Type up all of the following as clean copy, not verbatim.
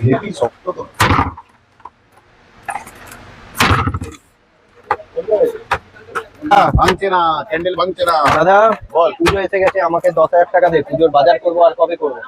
Heavy শক্ত তো। ভাঙছে না, ক্যান্ডেল ভাঙছে না। দাদা বল। পুজো এসে গেছে, আমাকে 10,000 টাকা দে, পুজোর বাজার করবো। আর কবে করবো?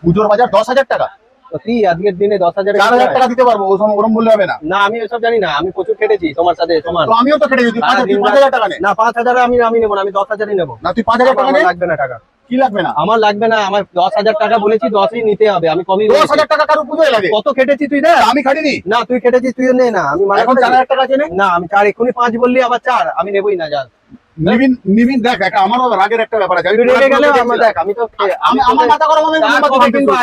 পুজোর বাজার 10,000 টাকা? তো কি আজকের দিনে 10,000? 4,000 টাকা দিতে পারবো, ও সময় ওরম বললে হবে না। না আমি এসব জানি না, আমি প্রচুর কেটেছি তোমার সাথে সমান। তো আমিও তো কেটে দিই, 5,000 টাকা নে। না 5,000 আমি নেবো না, আমি 10,000ই নেবো। না তুই 5,000 টাকা নে। আমার লাগবে না টাকা। কি লাগবে না? আমার লাগবে না, আমার 10,000 টাকা বলেছি, 10ই নিতে হবে। আমি কমই 10,000 টাকা কারো পুজোয় লাগে? কত কেটেছি তুই দেখ। আমি খাটিনি। না তুই কেটেছিস, তুই নে না। আমি এখন 4,000 টাকা চেনে। না আমি 4, এক্ষুনি 5 বললি, আবার 4 আমি নেবই না। যা নিবিন নিবিন দেখ, একটা আমারও রাগের একটা ব্যাপার আছে। তুই রেগে গেলে আমার দেখ, আমি তো আমার মাথা গরম হবে। কবে কিনবো?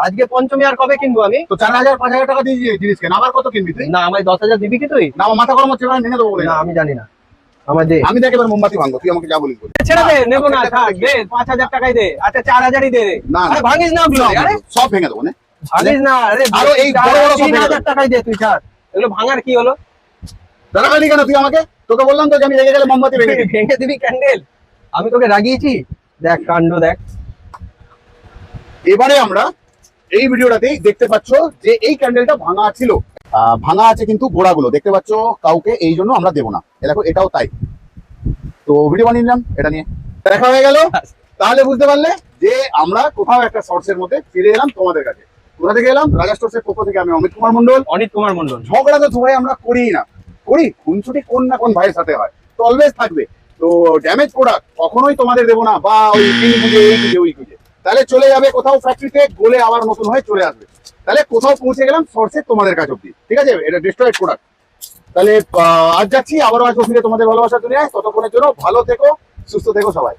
আজকে পঞ্চমী, আর কবে কিনবো আমি? তো 4,000 5,000 টাকা দিয়ে জিনিস কেন, আবার কত কিনবি তুই? না আমায় 10,000 দিবি কি তুই? না আমার মাথা গরম হচ্ছে, এবার ভেঙে দেবো বলে। না আমি জানি না, আমার দে। আমি দেখ এবার মোমবাতি ভাঙবো, তুই আমাকে যা বলিস বল। ছেড়ে দে, নেবো না, থাক দে। 5,000 টাকাই দে। আচ্ছা 4,000ই দে রে। না আরে ভাঙিস না ওগুলো, আরে সব ভেঙে দেবো না। ভাঙিস না। আরে আরো এই বড় বড় সব 3,000 টাকাই দে তুই, ছাড়। এগুলো ভাঙার কি হলো? দাঁড়া গালি কেন তুই আমাকে? তোকে বললাম তো যে আমি রেগে গেলে মোমবাতি ভেঙে দিবি। ভেঙে দিবি ক্যান্ডেল? আমি তোকে রাগিয়েছি? দেখ কাণ্ড দেখ। এবারে আমরা এই ভিডিওটাতেই দেখতে পাচ্ছ যে এই ক্যান্ডেলটা ভাঙা ছিল। ভাঙা আছে কিন্তু গোড়াগুলো দেখতে পাচ্ছ, কাউকে এই জন্য আমরা দেবো না। এ দেখো এটাও তাই। তো ভিডিও বানিয়ে নিলাম এটা নিয়ে, দেখা হয়ে গেল। তাহলে বুঝতে পারলে যে আমরা কোথাও একটা শর্টসের মধ্যে ফিরে এলাম তোমাদের কাছে। কোথা থেকে এলাম? রাজা স্টোর্সের পক্ষ থেকে আমি অমিত কুমার মন্ডল। অনিত কুমার মন্ডল। ঝগড়া তো ভাই আমরা করি না, করি খুনছুটি কোন না কোন ভাইয়ের সাথে হয়, তো অলওয়েজ থাকবে। তো ড্যামেজ প্রোডাক্ট কখনোই তোমাদের দেবো না, বা ওই তিন খুঁজে এই খুঁজে ওই খুঁজে। তাহলে চলে যাবে কোথাও ফ্যাক্টরিতে, গলে আবার নতুন হয়ে চলে আসবে। তাহলে কোথাও পৌঁছে গেলাম সোর্সে তোমাদের কাছে অব্দি, ঠিক আছে? এটা ডিস্ট্রয়েড প্রোডাক্ট। তাহলে আজ যাচ্ছি, আবারও আসবো ফিরে তোমাদের ভালোবাসা দুনিয়ায়। ততক্ষণের জন্য ভালো থেকো, সুস্থ থেকো সবাই।